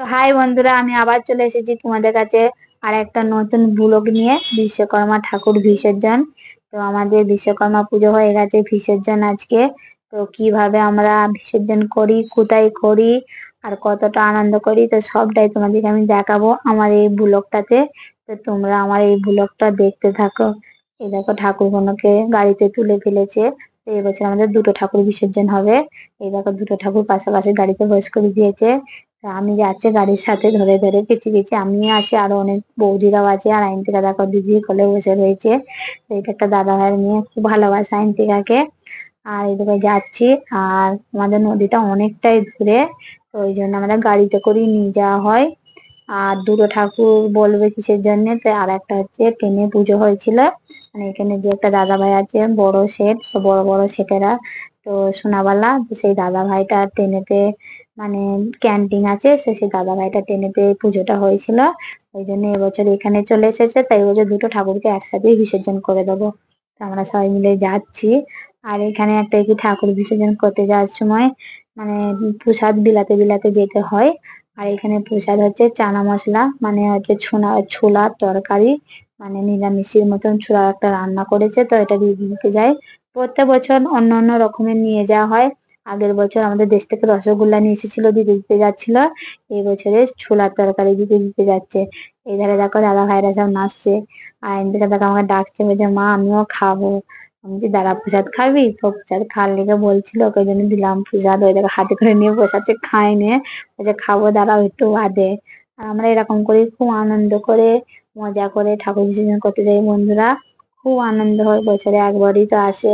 তো হাই বন্ধুরা, আমি আবার চলে এসেছি তোমাদের কাছে আর একটা নতুন ব্লগ নিয়ে। বিশ্বকর্মা ঠাকুর বিসর্জন। তো আমাদের বিশ্বকর্মা পুজো হয়ে গেছে, বিসর্জন আজকে। তো কিভাবে আমরা বিসর্জন করি, কোথায় করি, আর কতটা আনন্দ করি, তো সবটাই তোমাদেরকে আমি দেখাবো আমার এই ব্লগটাতে। তো তোমরা আমার এই ব্লগটা দেখতে থাকো। এই দেখো ঠাকুরগুলোকে গাড়িতে তুলে ফেলেছে। তো এবছর আমাদের দুটো ঠাকুর বিসর্জন হবে। এই দেখো দুটো ঠাকুর পাশাপাশি গাড়িতে বস করে দিয়েছে। তা আমি যাচ্ছে গাড়ির সাথে ধরে ধরে পেছি পেছি, আমি আছি, আরো অনেক বৌদিরাও আছে। আর আইনটিকা দেখো দিদি কোলে বসে রয়েছে। তো এটা একটা দাদা ভাইয়ের মেয়ে, খুব ভালোবাসে আইনটিকাকে। আর এদিকে যাচ্ছি। আর আমাদের নদীটা অনেকটাই দূরে, তো ওই জন্য আমাদের গাড়িতে করেই নিয়ে যাওয়া হয়। আর দুটো ঠাকুর বলবে কিসের জন্য, তো আর একটা হচ্ছে ট্রেনে পুজো হয়েছিল। মানে এখানে যে একটা দাদা ভাই আছে, বড় সেট, সব বড় বড় সেটেরা। তো সোনাবালা, তো সেই দাদা ভাইটা ট্রেনেতে, মানে ক্যান্টিন আছে, সেই দাদা ভাইটা ট্রেনেতে পুজোটা হয়েছিল। ওই জন্য এবছর এখানে চলে এসেছে, তাই এবছর দুটো ঠাকুরকে একসাথেই বিসর্জন করে দেবো। তো আমরা সবাই মিলে যাচ্ছি। আর এখানে একটা কি ঠাকুর বিসর্জন করতে যাওয়ার সময় মানে প্রসাদ বিলাতে বিলাতে যেতে হয়। আর এখানে প্রসাদ হচ্ছে চানা মশলা, মানে হচ্ছে ছোলার তরকারি, মানে নিরামিষের মতন ছোলা একটা রান্না করেছে, তো এটা দিয়ে দিতে যায়। প্রত্যেক বছর অন্য অন্য রকমের নিয়ে যাওয়া হয়। আগের বছর আমাদের দেশ থেকে রসগোল্লা নিয়ে এসেছিল, দিতে দিতে যাচ্ছিল। এই বছরে ছোলার তরকারি দিতে দিতে যাচ্ছে। এই ধারে দেখো দাদা ভাইরা সব নাচছে। আর এদিকে দেখো আমাকে ডাকছে, বলছে মা আমিও খাবো। আমি যে দাদা প্রসাদ খাবি, তো প্রসাদ খাওয়ার লেগে বলছিল, ওই জন্য দিলাম প্রসাদ। ওই দেখো হাতে করে নিয়ে বসাচ্ছে, খাই নিয়ে বলছে খাবো, দাঁড়াও একটু বাদে। আর আমরা এরকম করে খুব আনন্দ করে মজা করে ঠাকুর বিসর্জন করতে যাই বন্ধুরা। খুব আনন্দ হয়, বছরে একবারই তো আসে,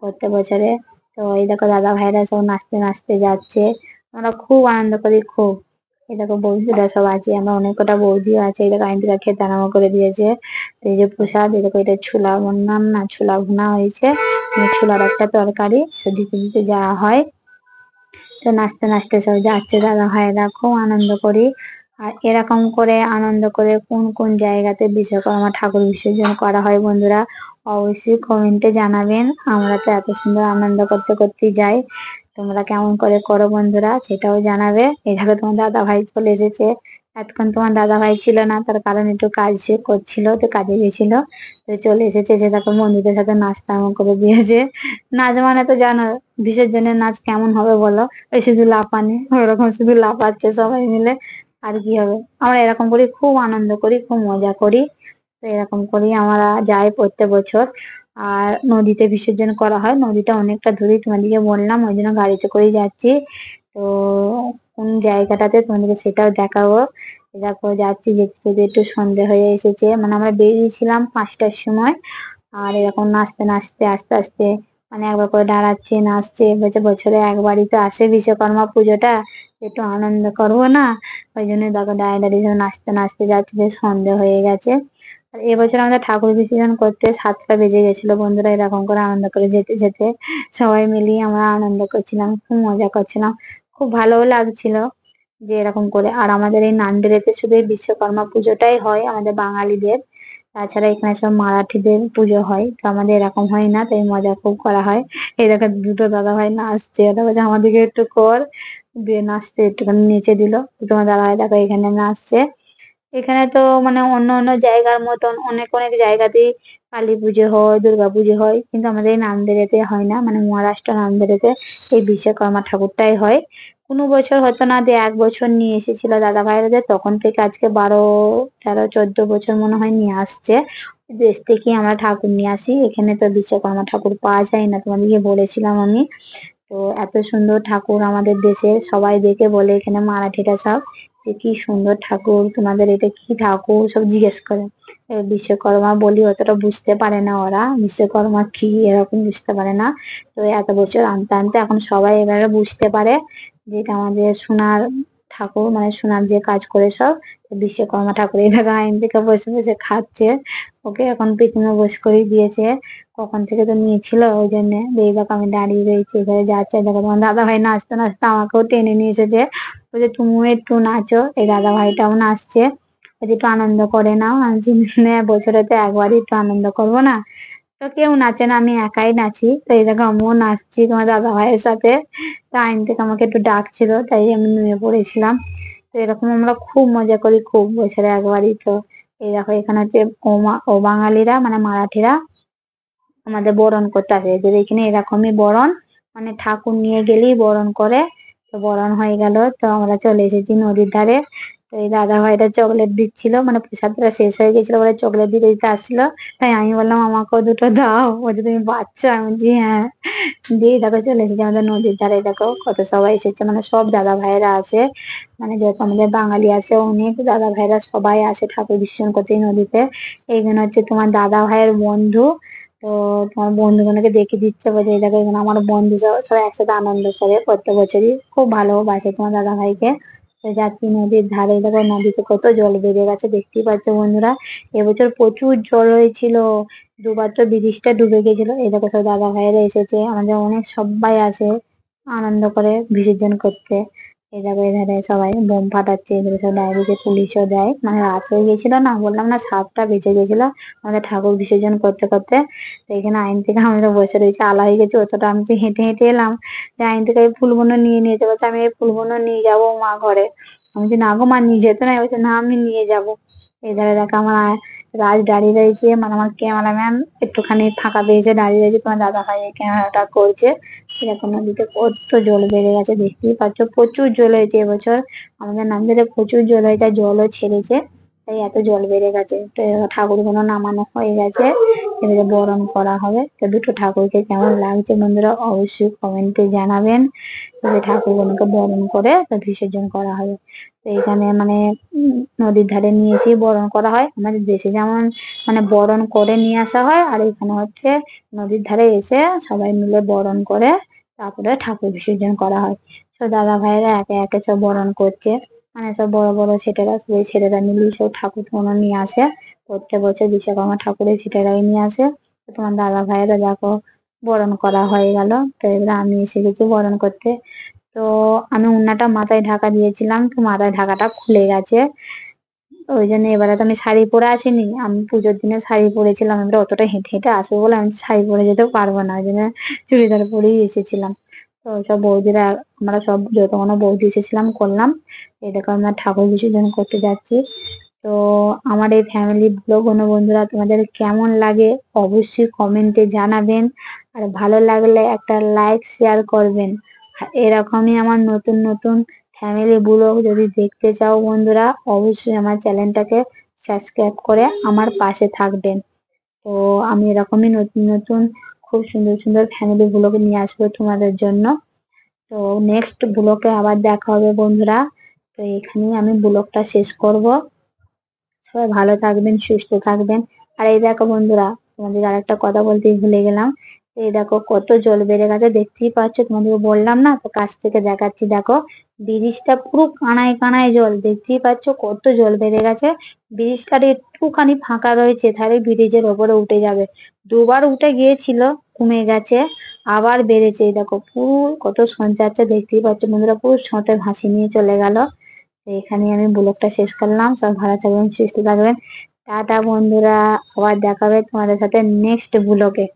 প্রত্যেক বছরে। তো এই দেখো দাদা ভাইরা সব নাচতে নাচতে যাচ্ছে। আমরা খুব আনন্দ করি, খুব। এই দেখো বৌদিরা সব আছে, আমরা অনেক কটা বৌদিও আছে। এই দেখো আইনটিরা খেতে আরম্ভ করে দিয়েছে। তো এই যে প্রসাদ, এই দেখো এটা ছোলা বললাম না, ছোলা ভুনা হয়েছে, ছোলার একটা তরকারি, সব দিতে দিতে যাওয়া হয়। তো নাচতে নাচতে সব যাচ্ছে দাদা ভাইয়েরা, খুব আনন্দ করি। আর এরকম করে আনন্দ করে কোন কোন জায়গাতে বিশ্বকর্মা ঠাকুর বিসর্জন করা হয় বন্ধুরা, অবশ্যই কমেন্টে জানাবেন। আমরা তো এত সুন্দর আনন্দ করতে করতে যাই, তোমরা কেমন করে করো বন্ধুরা সেটাও জানাবে। এভাবে তোমার দাদা ভাই চলে এসেছে। এতক্ষণ তোমার দাদা ভাই ছিল না, তার কারণ একটু কাজ সে করছিল, তো কাজে গেছিল। তো চলে এসেছে, যে দেখো বন্ধুদের সাথে নাচতে আরম্ভ করে দিয়েছে। নাচ মানে তো জানো বিসর্জনের নাচ কেমন হবে বলো, ওই শুধু লাফানি, ওরকম শুধু লাফাচ্ছে সবাই মিলে। আর কি হবে, আমরা এরকম করি, খুব আনন্দ করি, খুব মজা করি। তো এরকম করি আমরা যাই প্রত্যেক বছর। আর নদীতে বিসর্জন করা হয়, নদীটা অনেকটা দূরেই তোমাদেরকে বললাম, ওই জন্য গাড়িতে করেই যাচ্ছি। তো কোন জায়গাটাতে তোমাদেরকে সেটাও দেখাবো। দেখো যাচ্ছি, যেতে যেতে একটু সন্ধে হয়ে এসেছে, মানে আমরা বেরিয়েছিলাম 5টার সময়। আর এরকম নাচতে নাচতে আস্তে আস্তে, মানে একবার করে দাঁড়াচ্ছে, নাচছে, বলছে বছরে একবারই তো আসে বিশ্বকর্মা পুজোটা, একটু আনন্দ করবো না। ওই জন্য দেখো দাঁড়িয়ে দাঁড়িয়ে সব নাচতে নাচতে যাচ্ছে, যে সন্ধে হয়ে গেছে। আর এবছর আমাদের ঠাকুর বিসর্জন করতে 7টা বেজে গেছিল বন্ধুরা। এরকম করে আনন্দ করে যেতে যেতে সবাই মিলিয়ে আমরা আনন্দ করছিলাম, খুব মজা করছিলাম, খুব ভালোও লাগছিল যে এরকম করে। আর আমাদের এই নান্দেরেতে শুধু এই বিশ্বকর্মা পুজোটাই হয় আমাদের বাঙালিদের, তাছাড়া এখানে সব মারাঠিদের পুজো হয়, তো আমাদের এরকম হয় না, তাই মজা খুব করা হয়। এই দেখো দুটো দাদা ভাই নাচছে, ওটা বলছে আমাদেরকে একটু কর, দিয়ে নাচতে একটুখানি নেচে দিল। তোমার দাদা ভাই দেখো এখানে নাচছে। এখানে তো মানে অন্য অন্য জায়গার মতন অনেক অনেক জায়গাতেই কালী পুজো হয়, দুর্গা পুজো হয়, কিন্তু আমাদের এই নান্দেরেতে হয় না, মানে মহারাষ্ট্র নান্দেরেতে এই বিশ্বকর্মা ঠাকুরটাই হয়। কোনো বছর হতো না, দিয়ে 1 বছর নিয়ে এসেছিল দাদা ভাইরাদের, তখন থেকে আজকে 12, 13, 14 বছর মনে হয় নিয়ে আসছে। দেশ থেকে আমরা ঠাকুর নিয়ে আসি, এখানে তো বিশ্বকর্মা ঠাকুর পাওয়া যায় না, তোমাদেরকে বলেছিলাম আমি। তো এত সুন্দর ঠাকুর আমাদের দেশে, সবাই দেখে বলে এখানে মারাঠিরা সব, যে কি সুন্দর ঠাকুর, তোমাদের এটা কি ঠাকুর, সব জিজ্ঞেস করে। বিশ্বকর্মা বলি অতটা বুঝতে পারে না ওরা, বিশ্বকর্মা কি এরকম বুঝতে পারে না। তো এত বছর আনতে আনতে এখন সবাই এবারে বুঝতে পারে যে এটা আমাদের সোনার ঠাকুর, মানে সোনার যে কাজ করে সব। তো বিশ্বকর্মা ঠাকুর এই দেখা আইন থেকে বসে বসে খাচ্ছে। ওকে এখন পিছনে বস করে দিয়েছে, কখন থেকে তো নিয়েছিল, ওই জন্য। এই দেখো আমি দাঁড়িয়ে রয়েছি, এখানে যাচ্ছে, দেখো তোমার দাদা ভাই নাচতে নাচতে আমাকেও টেনে নিয়ে এসেছে, বলছে তুমিও একটু নাচো। এই দাদা ভাইটাও নাচছে, বলছে একটু আনন্দ করে নাও। আমি বলছি, বছরে তো একবারই একটু আনন্দ করবো না? তো কেউ নাচে না, আমি একাই নাচি। তো এই দেখো আমিও নাচছি তোমার দাদা ভাইয়ের সাথে। তো আইন থেকে আমাকে একটু ডাকছিল, তাই আমি নেমে পড়েছিলাম। তো এরকম আমরা খুব মজা করি, খুব বছরে একবারই। তো এই দেখো এখানে হচ্ছে ও বাঙালিরা মানে মারাঠিরা আমাদের বরণ করতে আসে, এদের এখানে এরকমই বরণ, মানে ঠাকুর নিয়ে গেলেই বরণ করে। তো বরণ হয়ে গেল, তো আমরা চলে এসেছি নদীর ধারে। তো এই দাদা ভাইটা চকলেট দিচ্ছিল, মানে প্রসাদটা শেষ হয়ে গেছিল বলে চকলেট দিতে দিতে আসছিল। তাই আমি বললাম আমাকেও দুটো দাও, বলছে তুমি বাচ্চা, আমি বলছি হ্যাঁ। দিয়ে দেখো চলে এসেছি আমাদের নদীর ধারে, দেখো কত সবাই এসেছে, মানে সব দাদা ভাইয়েরা আছে, মানে যেহেতু আমাদের বাঙালি আছে অনেক দাদা ভাইরা সবাই আসে ঠাকুর বিসর্জন করতে এই নদীতে। এইখানে হচ্ছে তোমার দাদা ভাইয়ের বন্ধু। তো তোমার বন্ধুগুলোকে দেখে দিচ্ছে, বলছে এই দেখো এখানে আমার বন্ধু সবাই একসাথে আনন্দ করে প্রত্যেক বছরই, খুব ভালোবাসে তোমার দাদা ভাইকে। তো যাচ্ছি নদীর ধারে, দেখো নদীতে কত জল বেড়ে গেছে দেখতেই পাচ্ছ বন্ধুরা। এবছর প্রচুর জল হয়েছিল, দুবার তো ব্রিজটা ডুবে গেছিল। এই দেখো সব দাদা ভাইয়েরা এসেছে, আমাদের অনেক সবাই আসে আনন্দ করে বিসর্জন করতে। এই দেখো এধারে সবাই বোম ফাটাচ্ছে, এধারে সব ডাইরেক্টে পুলিশও দেয়, মানে রাত হয়ে গেছিল না, বললাম না 7টা বেজে গেছিল আমাদের ঠাকুর বিসর্জন করতে করতে। তো এখানে আইন থেকে আমরা বসে রয়েছে, আলা হয়ে গেছে অতটা, আমি তো হেঁটে হেঁটে এলাম। যে আইন থেকে এই ফুলগুলো নিয়ে নিয়েছে, বলছে আমি এই ফুলগুলো নিয়ে যাবো মা ঘরে। আমি বলছি না গো মা, নিয়ে যেতে না, বলছে না আমি নিয়ে যাবো। এই ধারে দেখো আমার রাজ দাঁড়িয়ে রয়েছে, মানে আমার ক্যামেরাম্যান একটুখানি ফাঁকা পেয়েছে, দাঁড়িয়ে রয়েছে, তোমার দাদা ভাই ক্যামেরাটা করছে। এরকম নদীতে কত জল বেড়ে গেছে দেখতেই পাচ্ছ, প্রচুর জল হয়েছে এবছর, আমাদের নামতে প্রচুর জল হয়েছে, আর জলও ছেড়েছে, তাই এত জল বেড়ে গেছে। তো ঠাকুর গুলো নামানো হয়ে গেছে, এবারে বরণ করা হবে। তো দুটো ঠাকুরকে কেমন লাগছে বন্ধুরা অবশ্যই কমেন্টে জানাবেন। ঠাকুর গুলোকে বরণ করে তো বিসর্জন করা হবে। তো এখানে মানে নদীর ধারে নিয়ে এসে বরণ করা হয়, আমাদের দেশে যেমন মানে বরণ করে নিয়ে আসা হয়, আর এখানে হচ্ছে নদীর ধারে এসে সবাই মিলে বরণ করে তারপরে ঠাকুর বিসর্জন করা হয়। তো দাদা ভাইয়েরা একে একে সব বরণ করছে, মানে সব বড় বড় ছেলেরা, সেই ছেলেরা মিলিয়ে সব ঠাকুর কোনো নিয়ে আসে, প্রত্যেক বছর বিশ্বকর্মা ঠাকুরের ছেলেরাই নিয়ে আসে। তো তোমার দাদা ভাইয়েরা দেখো বরণ করা হয়ে গেল। তো এবার আমি এসে গেছি বরণ করতে। তো আমি উন্নাটা মাথায় ঢাকা দিয়েছিলাম, তো মাথায় ঢাকাটা খুলে গেছে, ওই জন্য এবারে তো আমি শাড়ি পরে আসিনি, আমি পুজোর দিনে শাড়ি পরেছিলাম, এবার অতটা হেঁটে হেঁটে আসবো বলে আমি শাড়ি পরে যেতেও পারবো না, ওই জন্য চুড়িদার পরেই এসেছিলাম। তো সব বৌদিরা, আমরা সব যত কোনো বৌদি এসেছিলাম করলাম। এই দেখো আমরা ঠাকুর বিসর্জন করতে যাচ্ছি। তো আমার এই ফ্যামিলি ব্লগ বন্ধুরা তোমাদের কেমন লাগে অবশ্যই কমেন্টে জানাবেন, আর ভালো লাগলে একটা লাইক শেয়ার করবেন। আর এরকমই আমার নতুন নতুন ফ্যামিলি ব্লগ যদি দেখতে চাও বন্ধুরা, অবশ্যই আমার চ্যানেলটাকে সাবস্ক্রাইব করে আমার পাশে থাকবেন। তো আমি এরকমই নতুন নতুন খুব সুন্দর সুন্দর ফ্যামিলি ব্লগ নিয়ে আসবো তোমাদের জন্য। তো নেক্সট ব্লগে আবার দেখা হবে বন্ধুরা। তো এখানেই আমি ব্লগটা শেষ করব। সবাই ভালো থাকবেন, সুস্থ থাকবেন। আর এই দেখো বন্ধুরা, তোমাদের আরেকটা কথা বলতেই ভুলে গেলাম, এই দেখো কত জল বেড়ে গেছে দেখতেই পাচ্ছ, তোমাদেরকে বললাম না, তো কাছ থেকে দেখাচ্ছি দেখো, ব্রিজটা পুরো কানায় কানায় জল, দেখতেই পাচ্ছ কত জল বেড়ে গেছে। ব্রিজটার একটুখানি ফাঁকা রয়েছে, তাহলে ব্রিজের ওপরে উঠে যাবে। দুবার উঠে গিয়েছিল, কমে গেছে, আবার বেড়েছে, এই দেখো পুরো কত সঞ্চারছে দেখতেই পাচ্ছ বন্ধুরা, পুরো স্রোতে ভাসিয়ে নিয়ে চলে গেল। তো এখানে আমি ব্লগটা শেষ করলাম, সব ভালো থাকবেন, সুস্থ থাকবেন। টাটা বন্ধুরা, আবার দেখা হবে তোমাদের সাথে নেক্সট ব্লগে।